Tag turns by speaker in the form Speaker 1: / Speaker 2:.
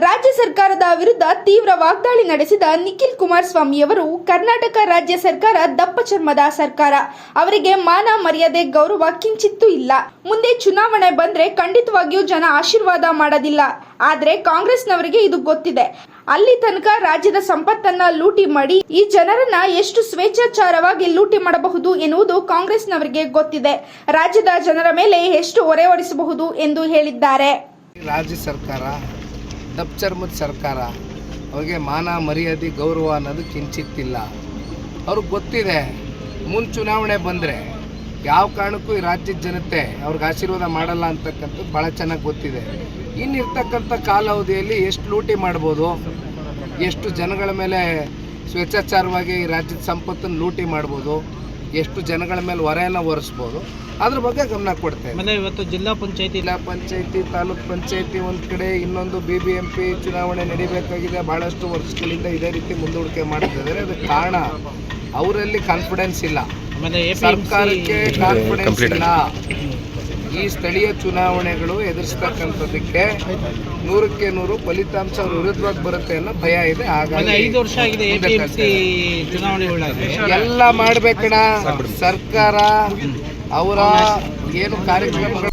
Speaker 1: ರಾಜ್ಯ ಸರ್ಕಾರದ ವಿರುದ್ಧ ತೀವ್ರ ವಾಗ್ದಾಳಿ ನಡೆಸಿದ ನಿಖಿಲ್ ಕುಮಾರಸ್ವಾಮಿಯವರು ಕರ್ನಾಟಕ ರಾಜ್ಯ ಸರ್ಕಾರ ದಪ್ಪ ಚರ್ಮದ ಸರ್ಕಾರ, ಅವರಿಗೆ ಮಾನ ಮರ್ಯಾದೆ ಗೌರವ ಕಿಂಚಿತ್ತೂ ಇಲ್ಲ. ಮುಂದೆ ಚುನಾವಣೆ ಬಂದ್ರೆ ಖಂಡಿತವಾಗಿಯೂ ಜನ ಆಶೀರ್ವಾದ ಮಾಡೋದಿಲ್ಲ. ಆದ್ರೆ ಕಾಂಗ್ರೆಸ್ನವರಿಗೆ ಇದು ಗೊತ್ತಿದೆ. ಅಲ್ಲಿ ತನಕ ರಾಜ್ಯದ ಸಂಪತ್ತನ್ನ ಲೂಟಿ ಮಾಡಿ ಈ ಜನರನ್ನ ಎಷ್ಟು ಸ್ವೇಚ್ಛಾಚಾರವಾಗಿ ಲೂಟಿ ಮಾಡಬಹುದು ಎನ್ನುವುದು ಕಾಂಗ್ರೆಸ್ನವರಿಗೆ ಗೊತ್ತಿದೆ. ರಾಜ್ಯದ ಜನರ ಮೇಲೆ ಎಷ್ಟು ಹೊರೆ ಹೊರಿಸಬಹುದು ಎಂದು ಹೇಳಿದ್ದಾರೆ.
Speaker 2: ರಾಜ್ಯ ಸರ್ಕಾರ ದಪ್ಪ ಚರ್ಮದ ಸರ್ಕಾರ, ಅವ್ರಿಗೆ ಮಾನ ಮರ್ಯಾದೆ ಗೌರವ ಅನ್ನೋದು ಕಿಂಚಿತ್ತಿಲ್ಲ. ಅವ್ರಿಗೆ ಗೊತ್ತಿದೆ ಮುಂದೆ ಚುನಾವಣೆ ಬಂದರೆ ಯಾವ ಕಾರಣಕ್ಕೂ ಈ ರಾಜ್ಯದ ಜನತೆ ಅವ್ರಿಗೆ ಆಶೀರ್ವಾದ ಮಾಡಲ್ಲ ಅಂತಕ್ಕಂಥದ್ದು ಭಾಳ ಚೆನ್ನಾಗಿ ಗೊತ್ತಿದೆ. ಇನ್ನಿರ್ತಕ್ಕಂಥ ಕಾಲಾವಧಿಯಲ್ಲಿ ಎಷ್ಟು ಲೂಟಿ ಮಾಡ್ಬೋದು, ಎಷ್ಟು ಜನಗಳ ಮೇಲೆ ಸ್ವೇಚ್ಛಾಚಾರವಾಗಿ ಈ ರಾಜ್ಯದ ಸಂಪತ್ತನ್ನು ಲೂಟಿ ಮಾಡ್ಬೋದು, ಎಷ್ಟು ಜನಗಳ ಮೇಲೆ ಹೊರೆಯನ್ನು ಹೊರಿಸ್ಬೋದು, ಅದ್ರ ಬಗ್ಗೆ ಗಮನ ಕೊಡ್ತೇವೆ.
Speaker 3: ಆಮೇಲೆ ಇವತ್ತು ಜಿಲ್ಲಾ ಪಂಚಾಯತಿ
Speaker 2: ತಾಲೂಕ್ ಪಂಚಾಯತಿ ಒಂದು ಕಡೆ, ಇನ್ನೊಂದು BBMP ಚುನಾವಣೆ ನಡೀಬೇಕಾಗಿದೆ. ಭಾಳಷ್ಟು ವರ್ಷಗಳಿಂದ ಇದೇ ರೀತಿ ಮುಂದೂಡಿಕೆ ಮಾಡ್ತಿದ್ದಾರೆ. ಅದಕ್ಕೆ ಕಾರಣ ಅವರಲ್ಲಿ ಕಾನ್ಫಿಡೆನ್ಸ್ ಇಲ್ಲ, ಸರ್ಕಾರಕ್ಕೆ ಕಾನ್ಫಿಡೆನ್ಸ್ ಇಲ್ಲ. ಈ ಸ್ಥಳೀಯ ಚುನಾವಣೆಗಳು ಎದುರಿಸ್ತಕ್ಕಂಥದ್ದಕ್ಕೆ 100ಕ್ಕೆ 100 ಫಲಿತಾಂಶ ಅವ್ರ ವಿರುದ್ಧವಾಗಿ ಬರುತ್ತೆ ಅನ್ನೋ ಭಯ ಇದೆ. ಹಾಗಾಗಿ
Speaker 3: 5 ವರ್ಷ ಆಗಿದೆ ಚುನಾವಣೆಗಳಾಗಿ
Speaker 2: ಎಲ್ಲ ಮಾಡ್ಬೇಕಣ್ಣ. ಸರ್ಕಾರ ಅವರ ಏನು ಕಾರ್ಯಕ್ರಮಗಳು